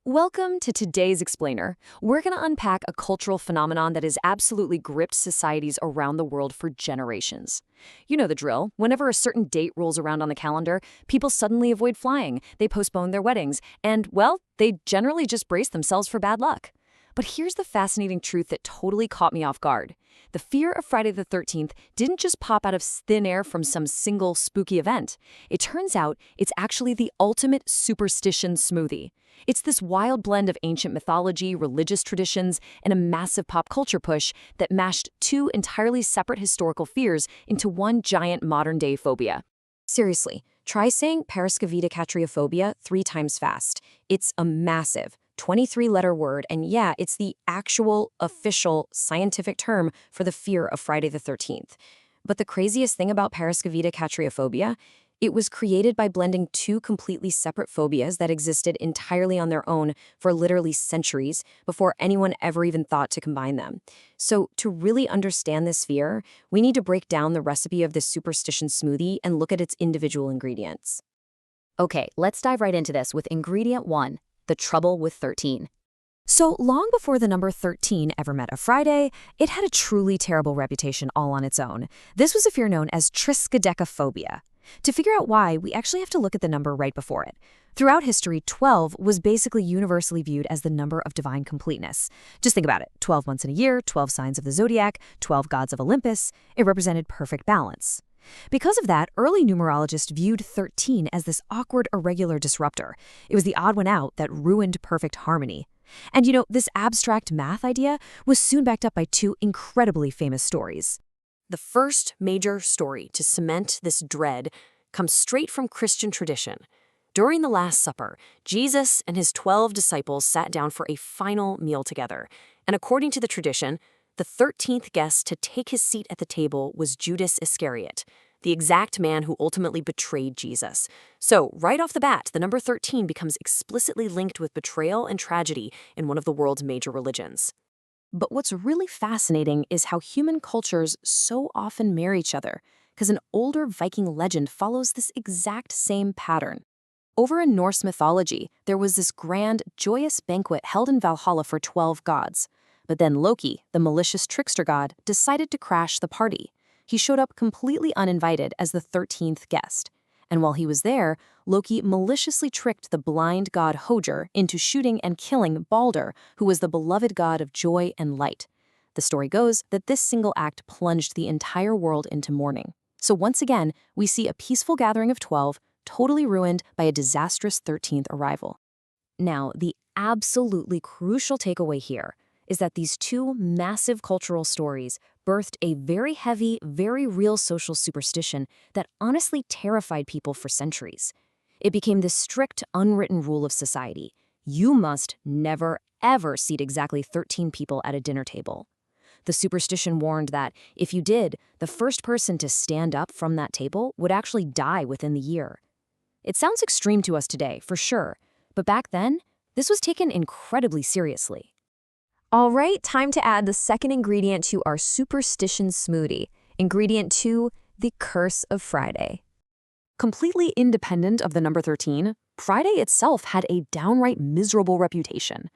Welcome to today's Explainer. We're going to unpack a cultural phenomenon that has absolutely gripped societies around the world for generations. You know the drill. Whenever a certain date rolls around on the calendar, people suddenly avoid flying, they postpone their weddings, and, well, they generally just brace themselves for bad luck. But here's the fascinating truth that totally caught me off guard. The fear of Friday the 13th didn't just pop out of thin air from some single spooky event. It turns out it's actually the ultimate superstition smoothie. It's this wild blend of ancient mythology, religious traditions, and a massive pop culture push that mashed two entirely separate historical fears into one giant modern-day phobia. Seriously, try saying paraskevidekatriophobia 3 times fast. It's a massive 23-letter word, and yeah, it's the actual, official, scientific term for the fear of Friday the 13th. But the craziest thing about paraskevidekatriophobia, it was created by blending two completely separate phobias that existed entirely on their own for literally centuries before anyone ever even thought to combine them. So to really understand this fear, we need to break down the recipe of this superstition smoothie and look at its individual ingredients. Okay, let's dive right into this with ingredient 1, the trouble with 13. So long before the number 13 ever met a Friday, it had a truly terrible reputation all on its own. This was a fear known as triskaidekaphobia. To figure out why, we actually have to look at the number right before it. Throughout history, 12 was basically universally viewed as the number of divine completeness. Just think about it. 12 months in a year, 12 signs of the zodiac, 12 gods of Olympus. It represented perfect balance. Because of that, early numerologists viewed 13 as this awkward, irregular disruptor. It was the odd one out that ruined perfect harmony. And this abstract math idea was soon backed up by 2 incredibly famous stories. The first major story to cement this dread comes straight from Christian tradition. During the Last Supper, Jesus and his 12 disciples sat down for a final meal together. And according to the tradition, the 13th guest to take his seat at the table was Judas Iscariot, the exact man who ultimately betrayed Jesus. So, right off the bat, the number 13 becomes explicitly linked with betrayal and tragedy in one of the world's major religions. But what's really fascinating is how human cultures so often mirror each other, because an older Viking legend follows this exact same pattern. Over in Norse mythology, there was this grand, joyous banquet held in Valhalla for 12 gods. But then Loki, the malicious trickster god, decided to crash the party. He showed up completely uninvited as the 13th guest. And while he was there, Loki maliciously tricked the blind god Hojer into shooting and killing Balder, who was the beloved god of joy and light. The story goes that this single act plunged the entire world into mourning. So once again, we see a peaceful gathering of 12, totally ruined by a disastrous 13th arrival. Now, the absolutely crucial takeaway here is that these 2 massive cultural stories birthed a very heavy, very real social superstition that honestly terrified people for centuries. It became this strict, unwritten rule of society. You must never, ever seat exactly 13 people at a dinner table. The superstition warned that if you did, the first person to stand up from that table would actually die within the year. It sounds extreme to us today, for sure, but back then, this was taken incredibly seriously. All right, time to add the second ingredient to our superstition smoothie. Ingredient 2, the curse of Friday. Completely independent of the number 13, Friday itself had a downright miserable reputation.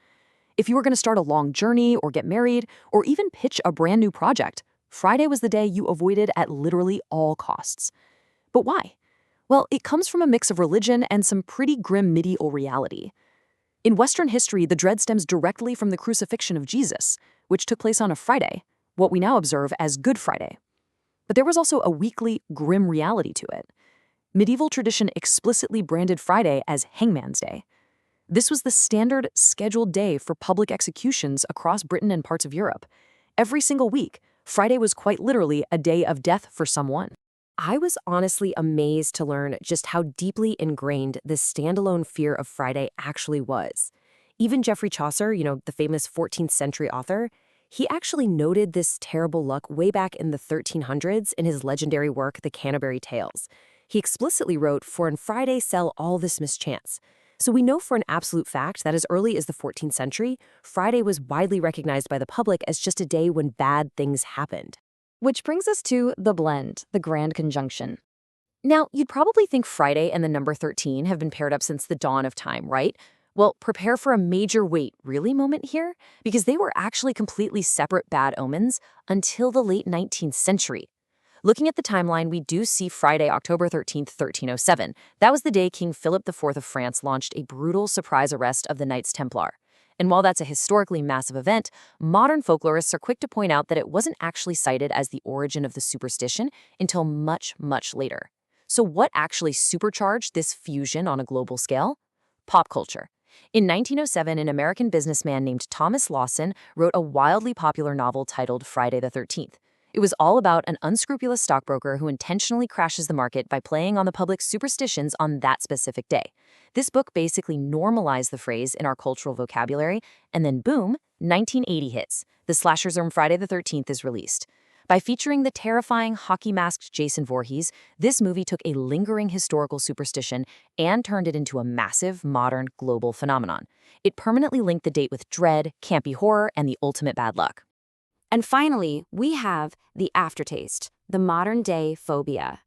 If you were going to start a long journey or get married or even pitch a brand new project, Friday was the day you avoided at literally all costs. But why? Well, it comes from a mix of religion and some pretty grim medieval reality. In Western history, the dread stems directly from the crucifixion of Jesus, which took place on a Friday, what we now observe as Good Friday. But there was also a weekly, grim reality to it. Medieval tradition explicitly branded Friday as Hangman's Day. This was the standard, scheduled day for public executions across Britain and parts of Europe. Every single week, Friday was quite literally a day of death for someone. I was honestly amazed to learn just how deeply ingrained this standalone fear of Friday actually was. Even Geoffrey Chaucer, the famous 14th century author, he actually noted this terrible luck way back in the 1300s in his legendary work, The Canterbury Tales. He explicitly wrote, "For in Friday sell all this mischance." So we know for an absolute fact that as early as the 14th century, Friday was widely recognized by the public as just a day when bad things happened. Which brings us to the blend, the grand conjunction. Now, you'd probably think Friday and the number 13 have been paired up since the dawn of time, right? Well, prepare for a major wait, really moment here, because they were actually completely separate bad omens until the late 19th century. Looking at the timeline, we do see Friday, October 13th, 1307. That was the day King Philip IV of France launched a brutal surprise arrest of the Knights Templar. And while that's a historically massive event, modern folklorists are quick to point out that it wasn't actually cited as the origin of the superstition until much, much later. So what actually supercharged this fusion on a global scale? Pop culture. In 1907, an American businessman named Thomas Lawson wrote a wildly popular novel titled Friday the 13th. It was all about an unscrupulous stockbroker who intentionally crashes the market by playing on the public's superstitions on that specific day. This book basically normalized the phrase in our cultural vocabulary, and then boom, 1980 hits. The slasher film Friday the 13th is released. By featuring the terrifying hockey-masked Jason Voorhees, this movie took a lingering historical superstition and turned it into a massive, modern, global phenomenon. It permanently linked the date with dread, campy horror, and the ultimate bad luck. And finally, we have the aftertaste, the modern-day phobia.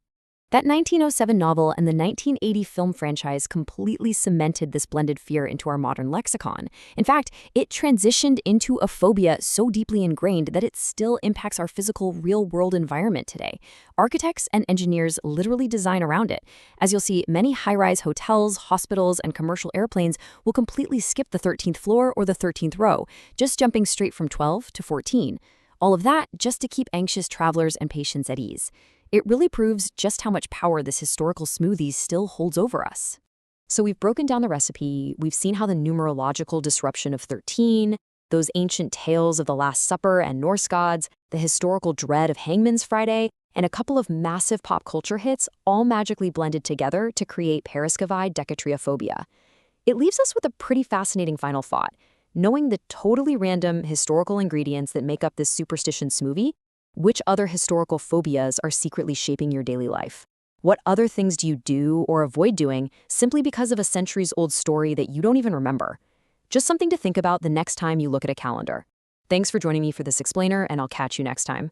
That 1907 novel and the 1980 film franchise completely cemented this blended fear into our modern lexicon. In fact, it transitioned into a phobia so deeply ingrained that it still impacts our physical, real-world environment today. Architects and engineers literally design around it. As you'll see, many high-rise hotels, hospitals, and commercial airplanes will completely skip the 13th floor or the 13th row, just jumping straight from 12 to 14. All of that just to keep anxious travelers and patients at ease. It really proves just how much power this historical smoothie still holds over us. So we've broken down the recipe, we've seen how the numerological disruption of 13, those ancient tales of the Last Supper and Norse gods, the historical dread of Hangman's Friday, and a couple of massive pop culture hits all magically blended together to create Parascovide decatriophobia. It leaves us with a pretty fascinating final thought. Knowing the totally random historical ingredients that make up this superstition smoothie, which other historical phobias are secretly shaping your daily life? What other things do you do or avoid doing simply because of a centuries-old story that you don't even remember? Just something to think about the next time you look at a calendar. Thanks for joining me for this explainer, and I'll catch you next time.